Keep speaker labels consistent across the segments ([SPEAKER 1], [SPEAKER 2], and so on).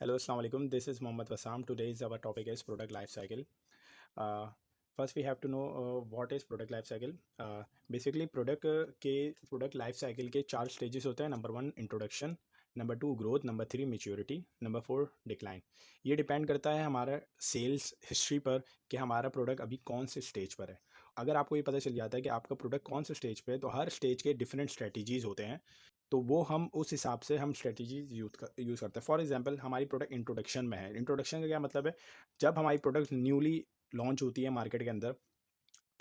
[SPEAKER 1] Hello, Assalamu alaikum. This is Mohammad Wassam. Today's our topic is product life cycle. Uh, First, we have to know what is product life cycle. Basically, product life cycle के चार stages होते हैं. Number one introduction, number two growth, number three maturity, number four decline. ये depend करता है हमारा sales history पर कि हमारा प्रोडक्ट अभी कौन से स्टेज पर है. अगर आपको ये पता चल जाता है कि आपका प्रोडक्ट कौन से स्टेज पे है, तो हर स्टेज के डिफरेंट स्ट्रेटजीज होते हैं. तो वो हम उस हिसाब से हम स्ट्रेटजीज यूज़ करते हैं. फॉर एग्जांपल, हमारी प्रोडक्ट इंट्रोडक्शन में है. इंट्रोडक्शन का क्या मतलब है? जब हमारी प्रोडक्ट न्यूली लॉन्च होती है मार्केट के अंदर,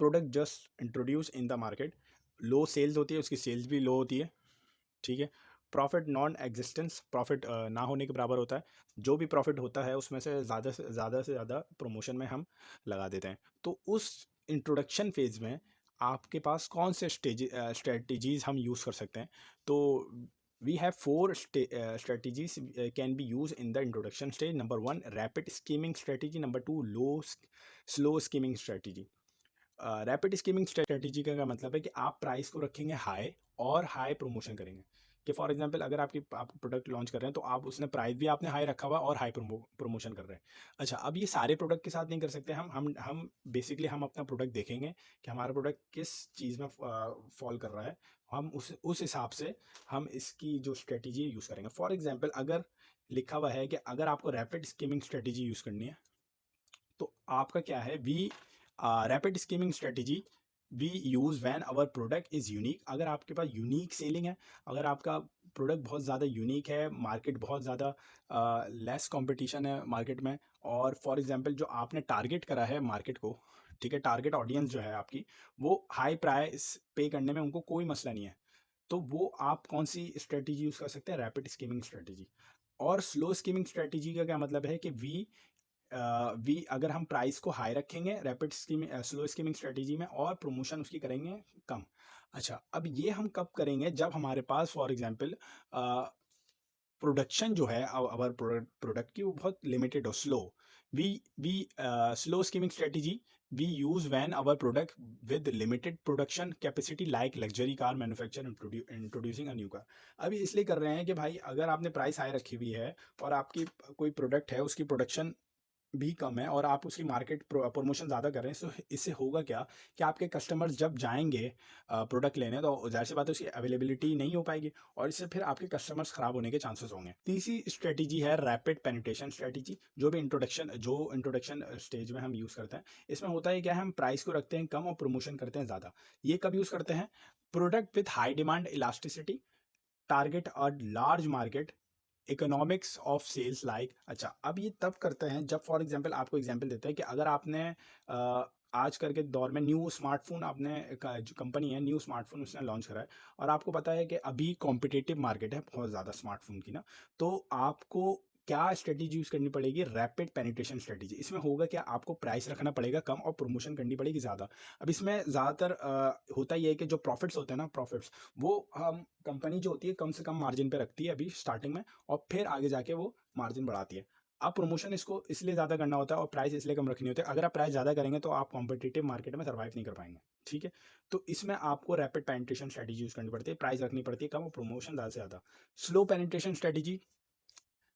[SPEAKER 1] product just introduce in the market, low sales होती है, उसकी सेल्स भी लो होती है. ठीक है. प्रॉफिट नॉन एग्जिस्टेंस, प्रॉफिट ना होने के बराबर होता है. जो भी प्रॉफिट होता है उसमें से ज़्यादा प्रमोशन में हम लगा देते हैं. तो उस इंट्रोडक्शन फेज़ में आपके पास कौन से स्ट्रेटजीज हम यूज़ कर सकते हैं? तो we have four strategies can be use in the introduction stage. Number one, rapid skimming strategy. Number two, slow skimming strategy. Rapid skimming strategy का क्या मतलब है कि आप प्राइस को रखेंगे हाई और हाई प्रमोशन करेंगे. कि फॉर एग्जांपल, अगर आप प्रोडक्ट लॉन्च कर रहे हैं तो आप उसने प्राइस भी आपने हाई रखा हुआ और हाई प्रमोशन कर रहे हैं. अच्छा, अब ये सारे प्रोडक्ट के साथ नहीं कर सकते. हम बेसिकली हम अपना प्रोडक्ट देखेंगे कि हमारा प्रोडक्ट किस चीज़ में फॉल कर रहा है. हम उस हिसाब से हम इसकी जो स्ट्रेटजी यूज़ करेंगे. फॉर एग्जाम्पल, अगर लिखा हुआ है कि अगर आपको रैपिड स्कीमिंग स्ट्रेटजी यूज़ करनी है, तो आपका क्या है? We rapid skimming strategy we use when our product is unique. अगर आपके पास यूनिक सेलिंग है, अगर आपका प्रोडक्ट बहुत ज़्यादा यूनिक है, मार्केट बहुत ज़्यादा लेस कंपटीशन है मार्केट में, और फॉर एग्जांपल जो आपने टारगेट करा है मार्केट को, ठीक है, टारगेट ऑडियंस जो है आपकी, वो हाई प्राइस पे करने में उनको कोई मसला नहीं है, तो वो आप कौन सी स्ट्रेटजी यूज़ कर सकते हैं? Rapid skimming strategy. और स्लो स्कीमिंग स्ट्रेटजी का क्या मतलब है कि वी अगर हम प्राइस को हाई रखेंगे rapid skimming slow skimming strategy में, और प्रमोशन उसकी करेंगे कम. अच्छा, अब ये हम कब करेंगे? जब हमारे पास फॉर एग्जांपल प्रोडक्शन जो है अवर प्रोडक्ट की वो बहुत लिमिटेड हो, slow. We we slow skimming strategy we use when our product with limited production capacity, like luxury car manufacture introducing a new car. अभी इसलिए कर रहे हैं कि भाई, अगर आपने प्राइस हाई रखी हुई है और आपकी कोई प्रोडक्ट है उसकी प्रोडक्शन भी कम है और आप उसकी मार्केट प्रमोशन ज़्यादा कर रहे हैं, सो इससे होगा क्या कि आपके कस्टमर्स जब जाएंगे प्रोडक्ट लेने, तो जाहिर सी बात है उसकी अवेलेबिलिटी नहीं हो पाएगी, और इससे फिर आपके कस्टमर्स खराब होने के चांसेस होंगे. तीसरी स्ट्रेटजी है रैपिड पेनिट्रेशन स्ट्रेटजी. जो इंट्रोडक्शन स्टेज में हम यूज़ करते हैं, इसमें होता है क्या है, हम प्राइस को रखते हैं कम और प्रमोशन करते हैं ज़्यादा. ये कब यूज़ करते हैं? Product with high demand elasticity, target a large market, economics of sales like. अच्छा, अब ये तब करते हैं जब फॉर एग्जांपल, आपको एग्जांपल देते हैं कि अगर आपने आजकल के दौर में न्यू स्मार्टफोन, आपने जो कंपनी है न्यू स्मार्टफोन उसने लॉन्च करा है, और आपको पता है कि अभी कॉम्पिटिटिव मार्केट है बहुत ज़्यादा स्मार्टफोन की ना, तो आपको क्या स्ट्रेटेजी यूज़ करनी पड़ेगी? Rapid penetration strategy. इसमें होगा क्या, आपको प्राइस रखना पड़ेगा कम और प्रमोशन करनी पड़ेगी ज़्यादा. अब इसमें ज़्यादातर होता ये है कि जो प्रॉफिट्स होते हैं ना, प्रॉफिट्स, वो हम कंपनी जो होती है कम से कम मार्जिन पे रखती है अभी स्टार्टिंग में, और फिर आगे जाके वो मार्जिन बढ़ाती है. अब प्रमोशन इसको इसलिए ज़्यादा करना होता है और प्राइस इसलिए कम रखनी होती है. अगर आप प्राइस ज़्यादा करेंगे तो आप कॉम्पिटिटिव मार्केट में सर्वाइव नहीं कर पाएंगे. ठीक है. तो इसमें आपको रैपिड पेनिट्रेशन स्ट्रेटजी यूज़ करनी पड़ती है, प्राइस रखनी पड़ती है कम और प्रमोशन ज़्यादा से ज़्यादा. स्लो पेनिट्रेशन स्ट्रेटजी,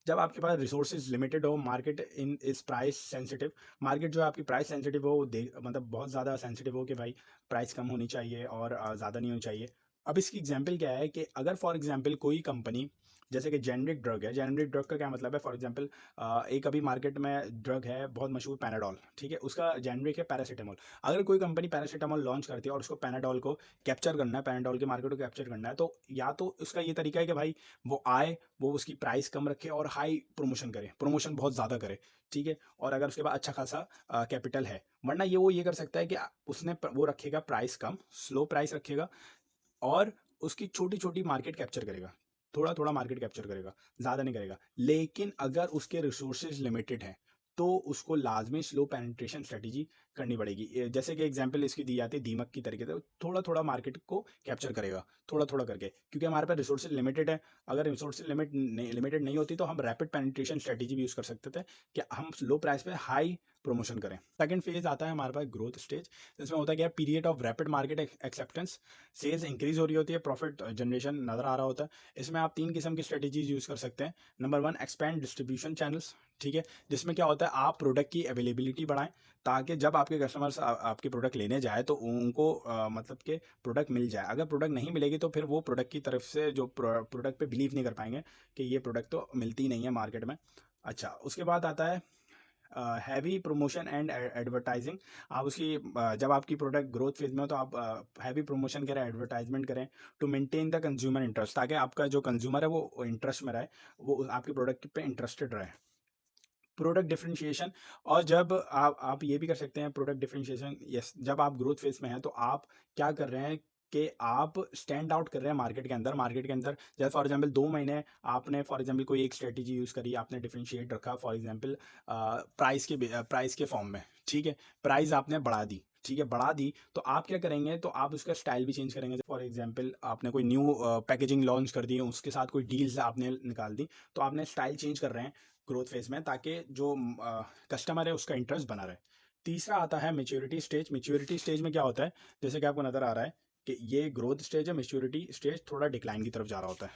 [SPEAKER 1] जब आपके पास रिसोर्सेज लिमिटेड हो, market in is price sensitive, market जो है आपकी प्राइस सेंसिटिव हो, मतलब बहुत ज़्यादा सेंसिटिव हो कि भाई प्राइस कम होनी चाहिए और ज़्यादा नहीं होनी चाहिए. अब इसकी एग्जांपल क्या है कि अगर फॉर एग्जांपल कोई कंपनी, जैसे कि जेनरिक ड्रग है, जेनरिक ड्रग का क्या मतलब है? फॉर एग्जांपल, एक अभी मार्केट में ड्रग है बहुत मशहूर, पैनाडोल. ठीक है, उसका जेनरिक है पैरासीटामोल. अगर कोई कंपनी पैरासीटामोल लॉन्च करती है और उसको पैनाडोल को कैप्चर करना है, पैनाडोल के मार्केट को कैप्चर करना है, तो या तो उसका ये तरीका है कि भाई वो आए, वो उसकी प्राइस कम रखे और हाई प्रमोशन करे, प्रमोशन बहुत ज़्यादा करे. ठीक है, और अगर उसके पास अच्छा खासा कैपिटल है, वरना वो ये कर सकता है कि उसने वो रखेगा प्राइस कम, स्लो प्राइस रखेगा, और उसकी छोटी छोटी मार्केट कैप्चर करेगा, थोड़ा थोड़ा मार्केट कैप्चर करेगा, ज़्यादा नहीं करेगा. लेकिन अगर उसके रिसोर्सेज लिमिटेड हैं, तो उसको लाजमी स्लो पेनिट्रेशन स्ट्रेटजी करनी पड़ेगी. जैसे कि एग्जांपल इसकी दी जाती है दीमक की तरीके से, थोड़ा थोड़ा मार्केट को कैप्चर करेगा, थोड़ा थोड़ा करके, क्योंकि हमारे पास रिसोर्सेज लिमिटेड है. अगर रिसोर्सेज लिमिटेड नहीं होती तो हम रैपिड पेनिट्रेशन स्ट्रेटजी भी यूज़ कर सकते थे कि हम लो प्राइस पे हाई प्रमोशन करें। सेकंड फेज आता है हमारे पास ग्रोथ स्टेज, इसमें होता है क्या, period of rapid market acceptance, sales increase हो रही होती है, प्रॉफिट जनरेशन नजर आ रहा होता है। इसमें आप 3 किस्म की स्ट्रेटेजीज यूज कर सकते हैं। नंबर 1, एक्सपैंड डिस्ट्रीब्यूशन चैनल्स, ठीक है, जिसमें क्या होता है आप प्रोडक्ट की अवेलेबिलिटी बढ़ाएं ताकि जब आपके कस्टमर्स आपके प्रोडक्ट लेने जाए तो उनको मतलब कि प्रोडक्ट मिल जाए। अगर प्रोडक्ट नहीं मिलेगी तो फिर वो प्रोडक्ट की तरफ से जो प्रोडक्ट पे बिलीव नहीं कर पाएंगे कि ये प्रोडक्ट तो मिलती ही नहीं है मार्केट में। अच्छा, उसके बाद आता है हैवी प्रमोशन एंड एडवर्टाइजिंग। आप उसकी जब आपकी प्रोडक्ट ग्रोथ फेज में हो तो आप हैवी प्रमोशन करें, एडवर्टाइजमेंट करें to maintain the consumer interest, ताकि आपका जो कंज्यूमर है वो इंटरेस्ट में रहे, वो आपके प्रोडक्ट पे इंटरेस्टेड रहे। प्रोडक्ट डिफरेंशिएशन, और जब आप ये भी कर सकते हैं प्रोडक्ट डिफरेंशिएशन, यस, जब आप ग्रोथ फेज में हैं तो आप क्या कर रहे हैं कि आप स्टैंड आउट कर रहे हैं मार्केट के अंदर। जैसे फॉर एग्जांपल 2 महीने आपने फॉर एग्जांपल कोई एक स्ट्रेटजी यूज़ करी, आपने डिफरेंशिएट रखा फॉर एग्जांपल प्राइस के फॉर्म में, ठीक है, प्राइस आपने बढ़ा दी, ठीक है, बढ़ा दी, तो आप क्या करेंगे, तो आप उसका स्टाइल भी चेंज करेंगे। फॉर एग्जांपल आपने कोई न्यू पैकेजिंग लॉन्च कर दी, उसके साथ कोई डील्स आपने निकाल दी, तो आपने स्टाइल चेंज कर रहे हैं ग्रोथ फेज में ताकि जो कस्टमर है उसका इंटरेस्ट बना रहे। तीसरा आता है मेच्योरिटी स्टेज। मेच्योरिटी स्टेज में क्या होता है, जैसे कि आपको नजर आ रहा है कि ये ग्रोथ स्टेज है, मेच्योरिटी स्टेज थोड़ा डिक्लाइन की तरफ जा रहा होता है,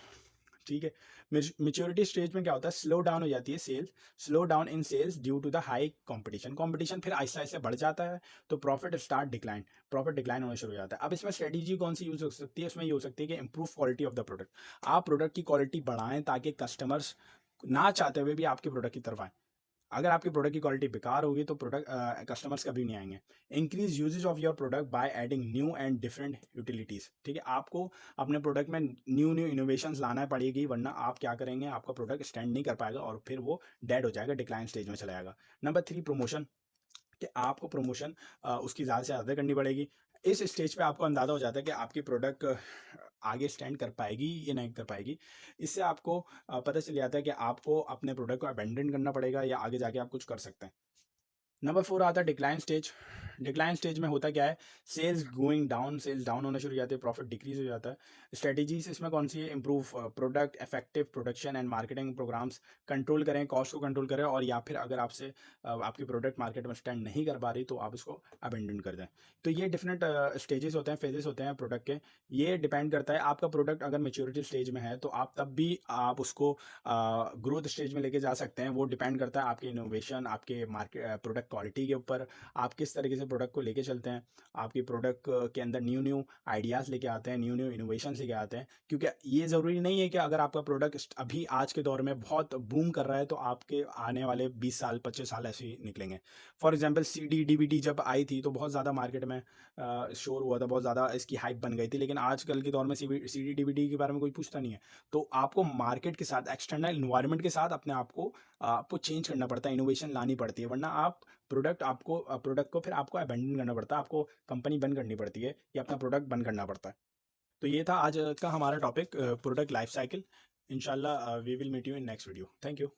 [SPEAKER 1] ठीक है। मेच्योरिटी स्टेज में क्या होता है, स्लो डाउन हो जाती है sales, slow down in sales due to the high competition, competition फिर आहिस्ता आहिस्ता बढ़ जाता है, तो प्रॉफिट डिक्लाइन होना शुरू हो जाता है। अब इसमें स्ट्रेटेजी कौन सी यूज हो सकती है, इसमें ये हो सकती है कि improve quality of the product, आप प्रोडक्ट की क्वालिटी बढ़ाएं ताकि कस्टमर्स ना चाहते हुए भी आपके प्रोडक्ट की तरफ आए। अगर आपकी प्रोडक्ट की क्वालिटी बेकार होगी तो प्रोडक्ट कस्टमर्स कभी नहीं आएंगे। Increase usage of your product by adding new and different utilities, ठीक है, आपको अपने प्रोडक्ट में न्यू न्यू इनोवेशंस लाना पड़ेगी, वरना आप क्या करेंगे, आपका प्रोडक्ट स्टैंड नहीं कर पाएगा और फिर वो डेड हो जाएगा, डिक्लाइन स्टेज में चला जाएगा। नंबर 3, प्रमोशन, कि आपको प्रमोशन उसकी ज़्यादा से ज़्यादा करनी पड़ेगी। इस स्टेज पे आपको अंदाज़ा हो जाता है कि आपकी प्रोडक्ट आगे स्टैंड कर पाएगी या नहीं कर पाएगी। इससे आपको पता चल जाता है कि आपको अपने प्रोडक्ट को अबैंडन करना पड़ेगा या आगे जाके आप कुछ कर सकते हैं। नंबर 4 आता है डिक्लाइन स्टेज। डिक्लाइन स्टेज में होता क्या है, sales going down, sales down होना शुरू हो जाते हैं, प्रॉफिट डिक्रीज हो जाता है। स्ट्रेटेजीज इसमें कौन सी है, improve product effective production and marketing programs, control करें, कॉस्ट को कंट्रोल करें, और या फिर अगर आपसे आपकी प्रोडक्ट मार्केट में स्टैंड नहीं कर पा रही तो आप उसको अबेंडन कर दें। तो ये डिफरेंट स्टेजेस होते हैं, फेजेस होते हैं प्रोडक्ट के। ये डिपेंड करता है, आपका प्रोडक्ट अगर मेच्योरिटी स्टेज में है तो आप तब भी आप उसको ग्रोथ स्टेज में लेके जा सकते हैं। वो डिपेंड करता है आपके इनोवेशन, आपके मार्केट प्रोडक्ट क्वालिटी के ऊपर, आप किस तरीके से प्रोडक्ट को लेके चलते हैं, आपके प्रोडक्ट के अंदर न्यू न्यू आइडियाज़ लेके आते हैं, न्यू न्यू इनोवेशन लेके आते हैं। क्योंकि ये ज़रूरी नहीं है कि अगर आपका प्रोडक्ट अभी आज के दौर में बहुत बूम कर रहा है तो आपके आने वाले 20 साल 25 साल ऐसे ही निकलेंगे। फॉर एग्जाम्पल CD DVD जब आई थी तो बहुत ज़्यादा मार्केट में शोर हुआ था, बहुत ज़्यादा इसकी हाइप बन गई थी, लेकिन आजकल के दौर में CD DVD के बारे में कोई पूछता नहीं है। तो आपको मार्केट के साथ, एक्सटर्नल इन्वायरमेंट के साथ अपने आपको चेंज करना पड़ता है, इनोवेशन लानी पड़ती है, वरना आप प्रोडक्ट को फिर आपको अबैंडन करना पड़ता है, आपको कंपनी बंद करनी पड़ती है या अपना प्रोडक्ट बंद करना पड़ता है। तो ये था आज का हमारा टॉपिक, प्रोडक्ट लाइफ साइकिल। इंशाल्लाह we will meet you in next video. Thank you.